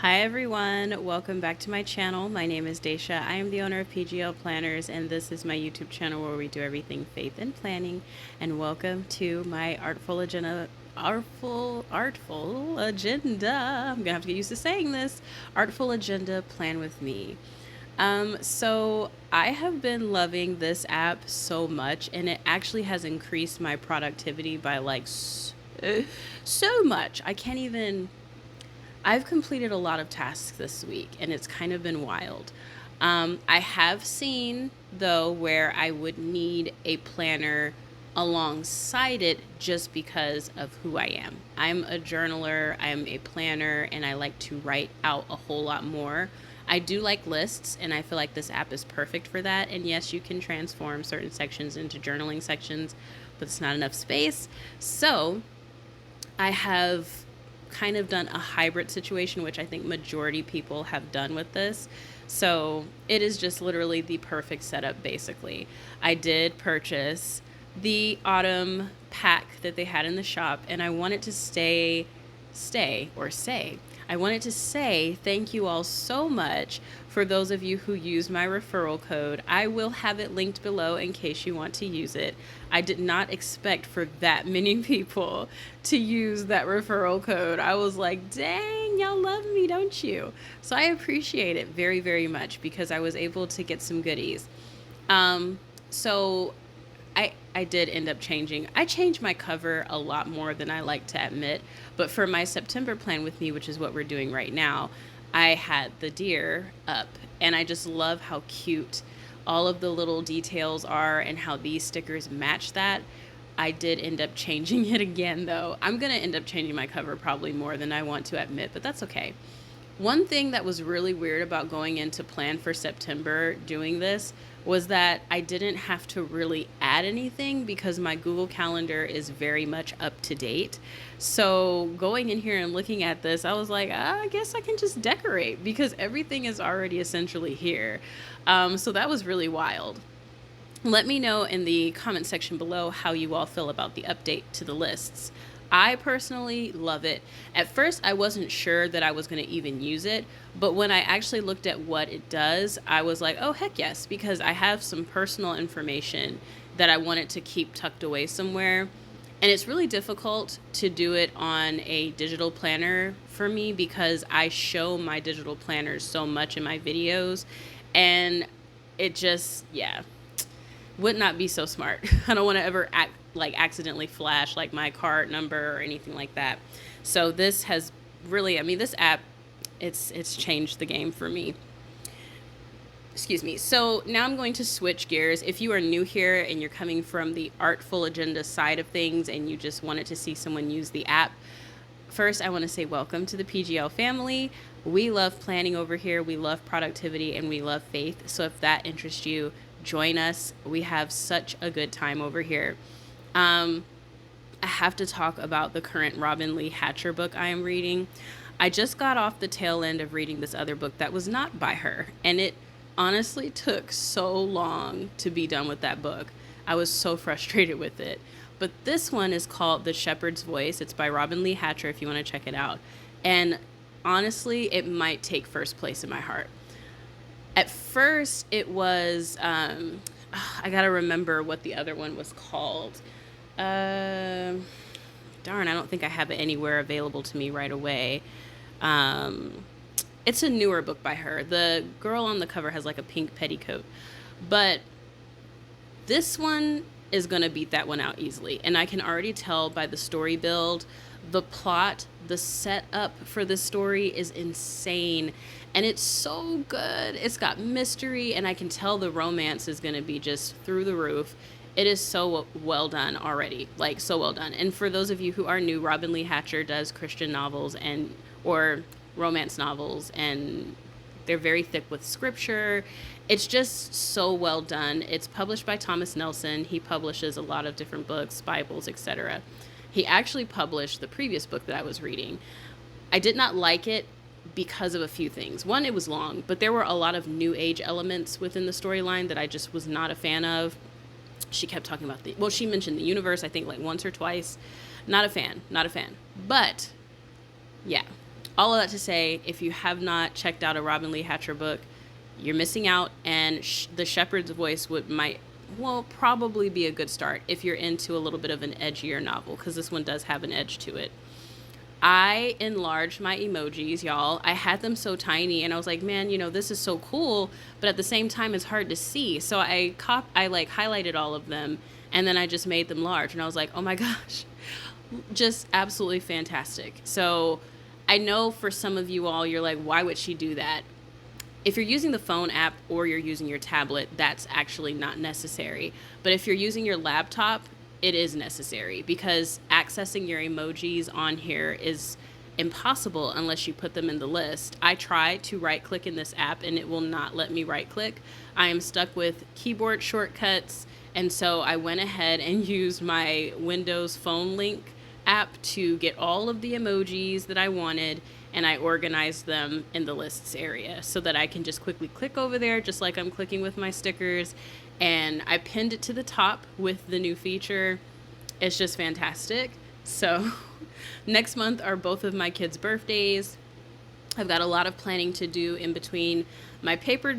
Hi everyone, welcome back to my channel. My name is Daisha. I am the owner of PGL Planners, and this is my YouTube channel where we do everything faith and planning. And welcome to my artful agenda. Artful agenda. I'm gonna have to get used to saying this. Artful agenda, plan with me. So I have been loving this app so much, and it actually has increased my productivity by like so much. I can't even. I've completed a lot of tasks this week, and it's kind of been wild. I have seen, though, where I would need a planner alongside it just because of who I am. I'm a journaler, I'm a planner, and I like to write out a whole lot more. I do like lists, and I feel like this app is perfect for that. And yes, you can transform certain sections into journaling sections, but it's not enough space. So I have kind of done a hybrid situation, which I think majority people have done with this. So it is just literally the perfect setup, basically. I did purchase the autumn pack that they had in the shop, and I wanted to say I wanted to say thank you all so much for those of you who use my referral code. I will have it linked below in case you want to use it. I did not expect for that many people to use that referral code. I was like, dang, y'all love me, don't you? So I appreciate it very, very much because I was able to get some goodies. So I did end up changing. I changed my cover a lot more than I like to admit. But for my September plan with me, which is what we're doing right now, I had the deer up. And I just love how cute all of the little details are and how these stickers match that. I did end up changing it again, though. I'm going to end up changing my cover probably more than I want to admit, but that's okay. One thing that was really weird about going into plan for September doing this was that I didn't have to really add anything because my Google Calendar is very much up to date. So going in here and looking at this, I was like, I guess I can just decorate because everything is already essentially here. So that was really wild. Let me know in the comment section below how you all feel about the update to the lists. I personally love it. At first, I wasn't sure that I was going to even use it, but when I actually looked at what it does, I was like, oh, heck yes, because I have some personal information that I wanted to keep tucked away somewhere. And it's really difficult to do it on a digital planner for me because I show my digital planners so much in my videos, and it just, yeah, would not be so smart. I don't want to ever accidentally flash like my card number or anything like that. So this has really, this app, it's changed the game for me. Excuse me. So now I'm going to switch gears. If you are new here and you're coming from the artful agenda side of things and you just wanted to see someone use the app, first, I want to say welcome to the PGL family. We love planning over here. We love productivity and we love faith. So if that interests you, join us. We have such a good time over here. I have to talk about the current Robin Lee Hatcher book I am reading. I just got off the tail end of reading this other book that was not by her, and it honestly took so long to be done with that book. I was so frustrated with it. But this one is called The Shepherd's Voice. It's by Robin Lee Hatcher if you want to check it out. And honestly, it might take first place in my heart. At first, it was, I gotta remember what the other one was called. Darn, I don't think I have it anywhere available to me right away. It's a newer book by her. The girl on the cover has like a pink petticoat. But this one is gonna beat that one out easily. And I can already tell by the story build, the plot, the setup for this story is insane. And it's so good. It's got mystery, and I can tell the romance is going to be just through the roof. It is so well done already, like so well done. And for those of you who are new, Robin Lee Hatcher does Christian novels and or romance novels, and they're very thick with scripture. It's just so well done. It's published by Thomas Nelson. He publishes a lot of different books, Bibles, etc. He actually published the previous book that I was reading. I did not like it because of a few things. One, it was long, but there were a lot of new age elements within the storyline that I just was not a fan of. She kept talking about she mentioned the universe, I think like once or twice. Not a fan. But yeah, All of that to say, if you have not checked out a Robin Lee Hatcher book, you're missing out. And The Shepherd's Voice will probably be a good start if you're into a little bit of an edgier novel, because this one does have an edge to it. I enlarged my emojis, y'all. I had them so tiny, and I was like, man, this is so cool, but at the same time, it's hard to see. So I like highlighted all of them, and then I just made them large, and I was like, oh my gosh, just absolutely fantastic. So I know for some of you all, you're like, why would she do that? If you're using the phone app or you're using your tablet, that's actually not necessary. But if you're using your laptop, it is necessary, because accessing your emojis on here is impossible unless you put them in the list. I try to right click in this app and it will not let me right click. I am stuck with keyboard shortcuts. And so I went ahead and used my Windows Phone Link app to get all of the emojis that I wanted, and I organized them in the lists area so that I can just quickly click over there, just like I'm clicking with my stickers. And I pinned it to the top with the new feature. It's just fantastic. So next month are both of my kids' birthdays. I've got a lot of planning to do in between my paper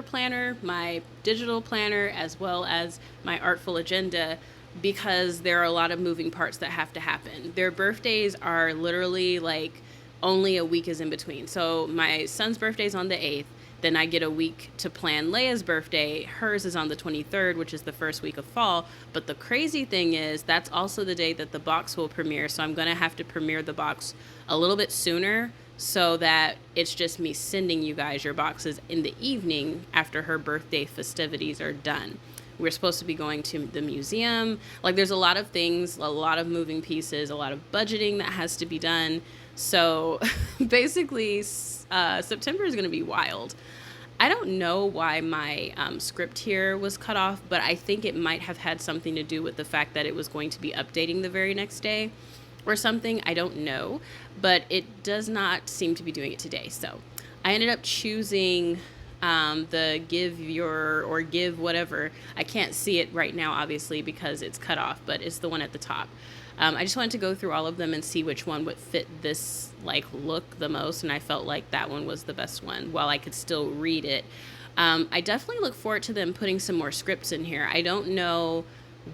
planner, my digital planner, as well as my artful agenda, because there are a lot of moving parts that have to happen. Their birthdays are literally like only a week is in between. So my son's birthday is on the 8th. Then I get a week to plan Leia's birthday. Hers is on the 23rd, which is the first week of fall. But the crazy thing is that's also the day that the box will premiere. So I'm going to have to premiere the box a little bit sooner, so that it's just me sending you guys your boxes in the evening after her birthday festivities are done. We're supposed to be going to the museum. Like, there's a lot of things, a lot of moving pieces, a lot of budgeting that has to be done. So basically, September is going to be wild. I don't know why my script here was cut off, but I think it might have had something to do with the fact that it was going to be updating the very next day or something. I don't know, but it does not seem to be doing it today. So I ended up choosing the give whatever. I can't see it right now, obviously, because it's cut off, but it's the one at the top. I just wanted to go through all of them and see which one would fit this look the most, and I felt like that one was the best one while I could still read it. I definitely look forward to them putting some more scripts in here. I don't know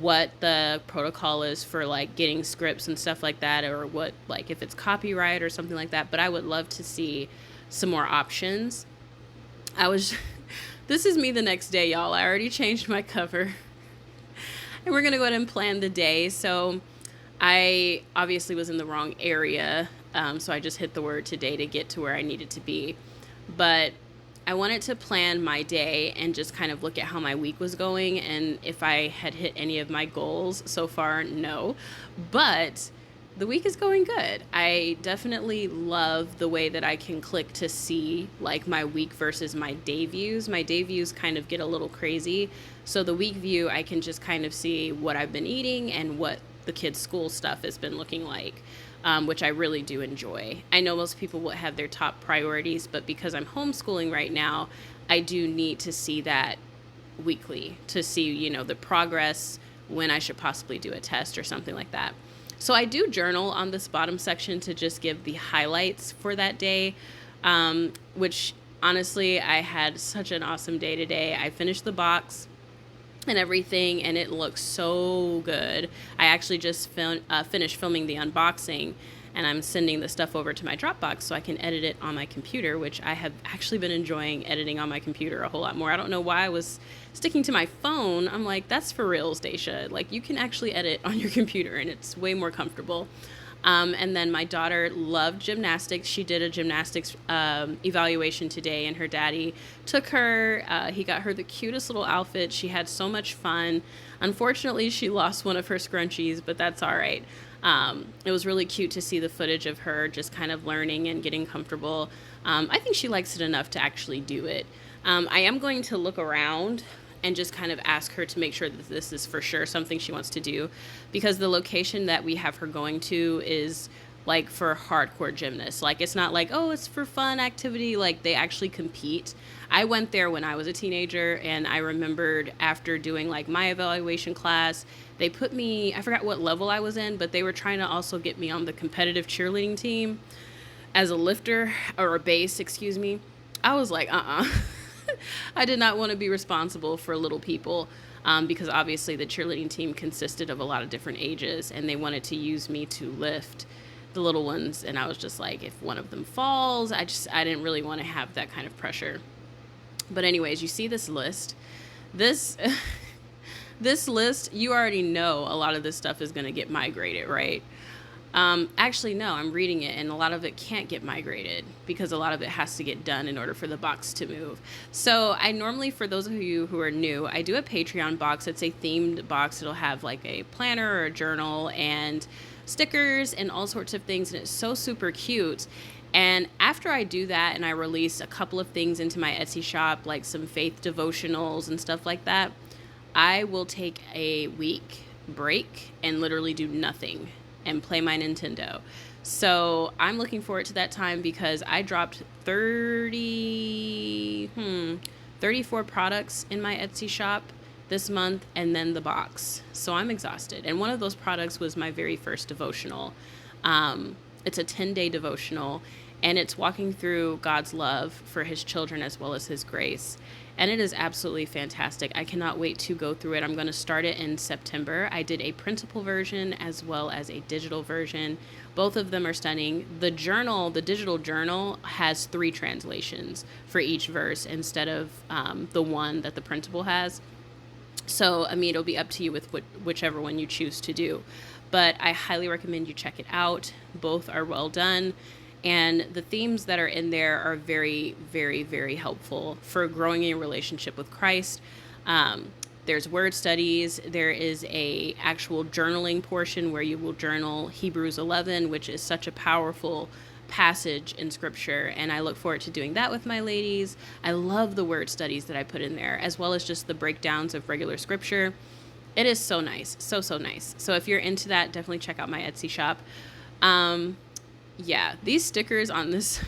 what the protocol is for getting scripts and stuff like that, or what if it's copyright or something like that, but I would love to see some more options. This is me the next day, y'all. I already changed my cover and we're gonna go ahead and plan the day. So I obviously was in the wrong area, so I just hit the word today to get to where I needed to be. But I wanted to plan my day and just kind of look at how my week was going, and if I had hit any of my goals so far. No, but the week is going good. I definitely love the way that I can click to see my week versus my day views. My day views kind of get a little crazy. So the week view, I can just kind of see what I've been eating and what the kids' school stuff has been looking like, which I really do enjoy. I know most people will have their top priorities, but because I'm homeschooling right now, I do need to see that weekly to see, the progress, when I should possibly do a test or something like that. So I do journal on this bottom section to just give the highlights for that day, which honestly, I had such an awesome day today. I finished the box and everything, and it looks so good. I actually just finished filming the unboxing, and I'm sending the stuff over to my Dropbox so I can edit it on my computer, which I have actually been enjoying editing on my computer a whole lot more. I don't know why I was sticking to my phone. I'm like, that's for real, Stacia. You can actually edit on your computer, and it's way more comfortable. And then my daughter loved gymnastics. She did a gymnastics evaluation today, and her daddy took her. He got her the cutest little outfit. She had so much fun. Unfortunately, she lost one of her scrunchies, but that's all right. It was really cute to see the footage of her just kind of learning and getting comfortable. I think she likes it enough to actually do it. I am going to look around and just kind of ask her to make sure that this is for sure something she wants to do, because the location that we have her going to is for hardcore gymnasts. It's not oh, it's for fun activity. They actually compete. I went there when I was a teenager, and I remembered after doing my evaluation class, they put me, I forgot what level I was in, but they were trying to also get me on the competitive cheerleading team. as a lifter or a base, excuse me, I was like, I did not want to be responsible for little people, because obviously the cheerleading team consisted of a lot of different ages and they wanted to use me to lift the little ones. And I was just like, if one of them falls, I didn't really want to have that kind of pressure. But anyways, you see this list. This this list, you already know a lot of this stuff is going to get migrated, right? Actually, no, I'm reading it and a lot of it can't get migrated because a lot of it has to get done in order for the box to move. So I normally, for those of you who are new, I do a Patreon box. It's a themed box. It'll have like a planner or a journal and stickers and all sorts of things. And it's so super cute. And after I do that and I release a couple of things into my Etsy shop, like some faith devotionals and stuff like that, I will take a week break and literally do nothing and play my Nintendo. So I'm looking forward to that time because I dropped 34 products in my Etsy shop this month and then the box. So I'm exhausted. And one of those products was my very first devotional. It's a 10-day devotional and it's walking through God's love for his children as well as his grace. And it is absolutely fantastic. I cannot wait to go through it. I'm going to start it in September. I did a printable version as well as a digital version. Both of them are stunning. The journal, the digital journal, has 3 translations for each verse instead of the one that the printable has. So, I mean, it'll be up to you with whichever one you choose to do. But I highly recommend you check it out. Both are well done. And the themes that are in there are very, very, very helpful for growing a relationship with Christ. There's word studies. There is a actual journaling portion where you will journal Hebrews 11, which is such a powerful passage in scripture. And I look forward to doing that with my ladies. I love the word studies that I put in there, as well as just the breakdowns of regular scripture. It is so nice. So, so nice. So if you're into that, definitely check out my Etsy shop. Yeah, these stickers on this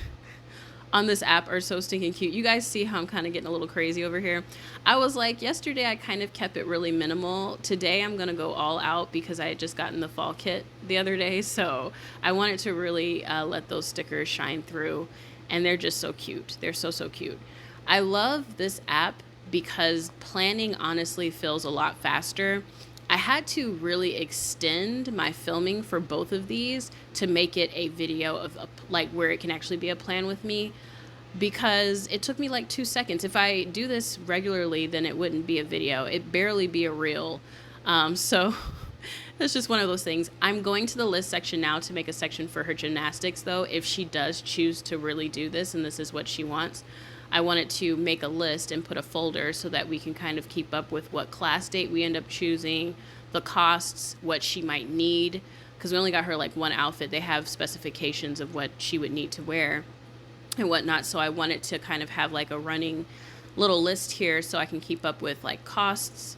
app are so stinking cute. You guys see how I'm kind of getting a little crazy over here? I was like, yesterday I kind of kept it really minimal. Today I'm going to go all out because I had just gotten the fall kit the other day. So I wanted to really let those stickers shine through. And they're just so cute. They're so, so cute. I love this app because planning honestly feels a lot faster. I had to really extend my filming for both of these to make it a video of like where it can actually be a plan with me, because it took me like 2 seconds. If I do this regularly, then it wouldn't be a video. It'd barely be a reel. So it's just one of those things. I'm going to the list section now to make a section for her gymnastics, though, if she does choose to really do this and this is what she wants. I wanted to make a list and put a folder so that we can kind of keep up with what class date we end up choosing, the costs, what she might need, because we only got her like one outfit. They have specifications of what she would need to wear and whatnot. So I wanted to kind of have like a running little list here so I can keep up with like costs,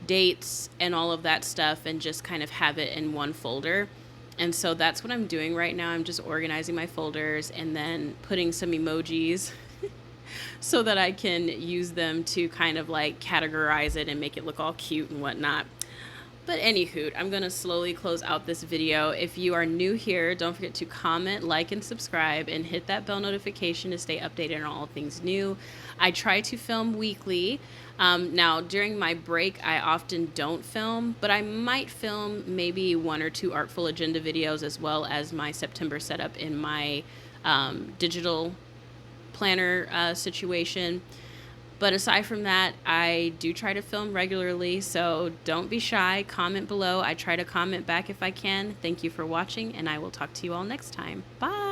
dates, and all of that stuff, and just kind of have it in one folder. And so that's what I'm doing right now. I'm just organizing my folders and then putting some emojis so that I can use them to kind of like categorize it and make it look all cute and whatnot. But anywho, I'm going to slowly close out this video. If you are new here, don't forget to comment, like, and subscribe, and hit that bell notification to stay updated on all things new. I try to film weekly. Now, during my break, I often don't film, but I might film maybe 1 or 2 Artful Agenda videos, as well as my September setup in my digital planner situation. But aside from that, I do try to film regularly, so don't be shy. Comment below. I try to comment back if I can. Thank you for watching, and I will talk to you all next time. Bye!